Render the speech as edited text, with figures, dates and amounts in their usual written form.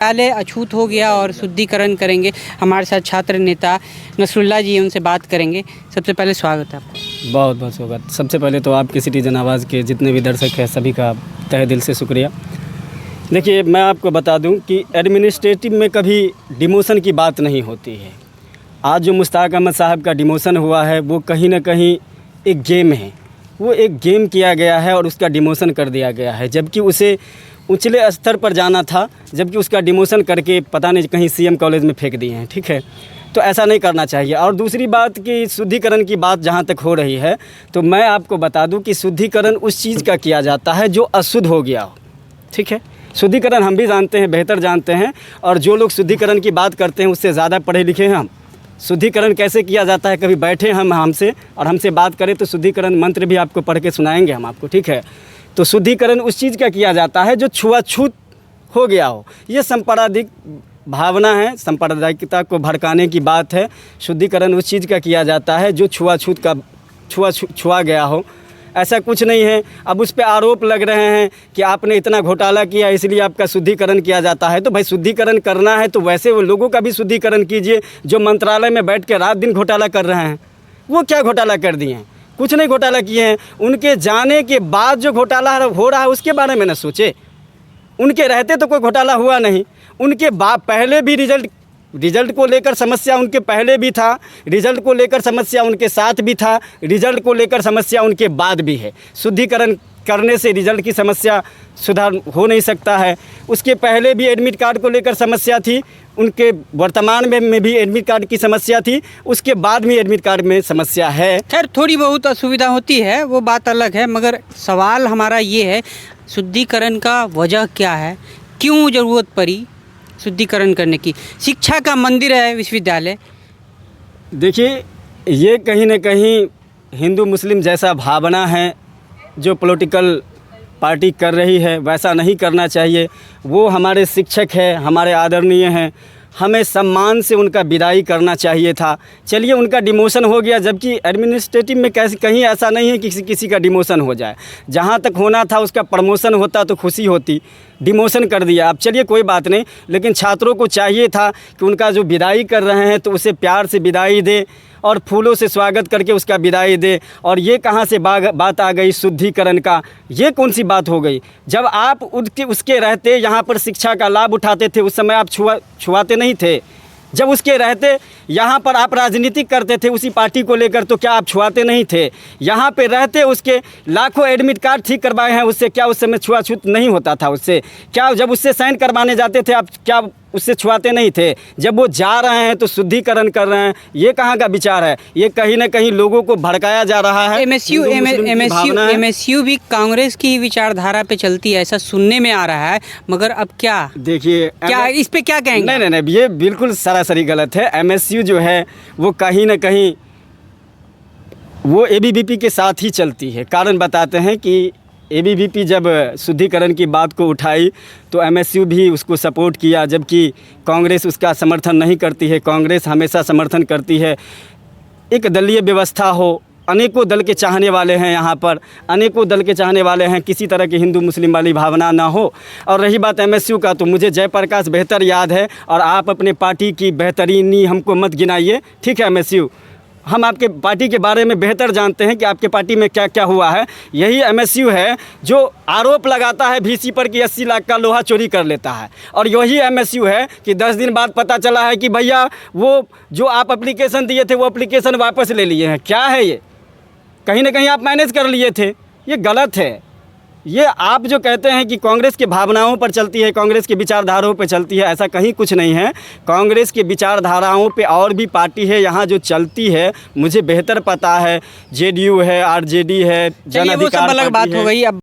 विद्यालय अछूत हो गया और शुद्धिकरण करेंगे। हमारे साथ छात्र नेता नसरुल्लाह जी, उनसे बात करेंगे। सबसे पहले स्वागत है आपका। बहुत बहुत स्वागत। सबसे पहले तो आपके सिटीजन आवाज़ के जितने भी दर्शक हैं सभी का तहे दिल से शुक्रिया। देखिए, मैं आपको बता दूं कि एडमिनिस्ट्रेटिव में कभी डिमोशन की बात नहीं होती है। आज जो मुश्ताक अहमद साहब का डिमोशन हुआ है वो कहीं ना कहीं एक गेम है। वो एक गेम किया गया है और उसका डिमोशन कर दिया गया है, जबकि उसे ऊंचले स्तर पर जाना था, जबकि उसका डिमोशन करके पता नहीं कहीं सीएम कॉलेज में फेंक दिए हैं। ठीक है, तो ऐसा नहीं करना चाहिए। और दूसरी बात कि शुद्धिकरण की बात जहाँ तक हो रही है, तो मैं आपको बता दूं कि शुद्धिकरण उस चीज़ का किया जाता है जो अशुद्ध हो गया हो। ठीक है, शुद्धिकरण हम भी जानते हैं, बेहतर जानते हैं, और जो लोग शुद्धिकरण की बात करते हैं उससे ज़्यादा पढ़े लिखे हैं हम। शुद्धिकरण कैसे किया जाता है, कभी बैठे हम हमसे और हमसे बात करें तो शुद्धिकरण मंत्र भी आपको पढ़ के सुनाएंगे हम आपको। ठीक है, तो शुद्धिकरण उस चीज़ का किया जाता है जो छुआछूत हो गया हो। ये सांप्रदायिक भावना है, सांप्रदायिकता को भड़काने की बात है। शुद्धिकरण उस चीज़ का किया जाता है जो छुआ गया हो। ऐसा कुछ नहीं है। अब उस पर आरोप लग रहे हैं कि आपने इतना घोटाला किया इसलिए आपका शुद्धिकरण किया जाता है। तो भाई, शुद्धिकरण करना है तो वैसे वो लोगों का भी शुद्धिकरण कीजिए जो मंत्रालय में बैठ के रात दिन घोटाला कर रहे हैं। वो क्या घोटाला कर दिए हैं? कुछ नहीं घोटाला किए हैं। उनके जाने के बाद जो घोटाला हो रहा है उसके बारे में न सोचे। उनके रहते तो कोई घोटाला हुआ नहीं। उनके बाद पहले भी रिजल्ट को लेकर समस्या उनके पहले भी था, रिजल्ट को लेकर समस्या उनके साथ भी था, रिजल्ट को लेकर समस्या उनके बाद भी है। शुद्धिकरण करने से रिजल्ट की समस्या सुधार हो नहीं सकता है। उसके पहले भी एडमिट कार्ड को लेकर समस्या थी, उनके वर्तमान में भी एडमिट कार्ड की समस्या थी, उसके बाद भी एडमिट कार्ड में समस्या है। खैर, थोड़ी बहुत असुविधा होती है, वो बात अलग है, मगर सवाल हमारा ये है, शुद्धिकरण का वजह क्या है, क्यों ज़रूरत पड़ी शुद्धिकरण करने की? शिक्षा का मंदिर है विश्वविद्यालय। देखिए, ये कहीं ना कहीं हिंदू मुस्लिम जैसा भावना है जो पॉलिटिकल पार्टी कर रही है, वैसा नहीं करना चाहिए। वो हमारे शिक्षक हैं, हमारे आदरणीय हैं, हमें सम्मान से उनका विदाई करना चाहिए था। चलिए, उनका डिमोशन हो गया, जबकि एडमिनिस्ट्रेटिव में कहीं ऐसा नहीं है कि किसी का डिमोशन हो जाए। जहाँ तक होना था उसका प्रमोशन होता तो खुशी होती। डिमोशन कर दिया, अब चलिए कोई बात नहीं, लेकिन छात्रों को चाहिए था कि उनका जो विदाई कर रहे हैं तो उसे प्यार से विदाई दे और फूलों से स्वागत करके उसका विदाई दे। और ये कहाँ से बात आ गई शुद्धिकरण का? ये कौन सी बात हो गई? जब आप उसके रहते यहाँ पर शिक्षा का लाभ उठाते थे उस समय आप छुआते नहीं थे। जब उसके रहते यहाँ पर आप राजनीति करते थे उसी पार्टी को लेकर, तो क्या आप छुआते नहीं थे? यहाँ पे रहते उसके लाखों एडमिट कार्ड ठीक करवाए हैं, उससे क्या उस समय छुआछूत नहीं होता था? उससे क्या, जब उससे साइन करवाने जाते थे आप क्या उससे छुआते नहीं थे? जब वो जा रहे हैं तो शुद्धिकरण कर रहे हैं, ये कहाँ का विचार है? ये कहीं ना कहीं लोगों को भड़काया जा रहा है। एमएसयू भी कांग्रेस की विचारधारा पे चलती है, ऐसा सुनने में आ रहा है, मगर अब क्या? देखिए, क्या इस पे क्या कहेंगे? नहीं, ये बिल्कुल सरासरी गलत है। एमएसयू जो है वो कहीं ना कहीं वो एबीवीपी के साथ ही चलती है। कारण बताते हैं कि एबीवीपी जब शुद्धिकरण की बात को उठाई तो एमएसयू भी उसको सपोर्ट किया, जबकि कांग्रेस उसका समर्थन नहीं करती है। कांग्रेस हमेशा समर्थन करती है एक दलीय व्यवस्था हो। अनेकों दल के चाहने वाले हैं यहाँ पर, अनेकों दल के चाहने वाले हैं, किसी तरह की हिंदू मुस्लिम वाली भावना ना हो। और रही बात एमएसयू का, तो मुझे जयप्रकाश बेहतर याद है, और आप अपने पार्टी की बेहतरीनी हमको मत गिनाइए। ठीक है एमएसयू, हम आपके पार्टी के बारे में बेहतर जानते हैं कि आपके पार्टी में क्या क्या हुआ है। यही एमएसयू है जो आरोप लगाता है वीसी पर कि 80 लाख का लोहा चोरी कर लेता है, और यही एमएसयू है कि 10 दिन बाद पता चला है कि भैया वो जो आप एप्लीकेशन दिए थे वो एप्लीकेशन वापस ले लिए हैं। क्या है ये? कहीं ना कहीं आप मैनेज कर लिए थे। ये गलत है। ये आप जो कहते हैं कि कांग्रेस की भावनाओं पर चलती है, कांग्रेस की विचारधाराओं पर चलती है, ऐसा कहीं कुछ नहीं है। कांग्रेस की विचारधाराओं पे और भी पार्टी है यहाँ जो चलती है, मुझे बेहतर पता है। जेडीयू है, आरजेडी है, जन अधिकार अलग बात हो गई। अब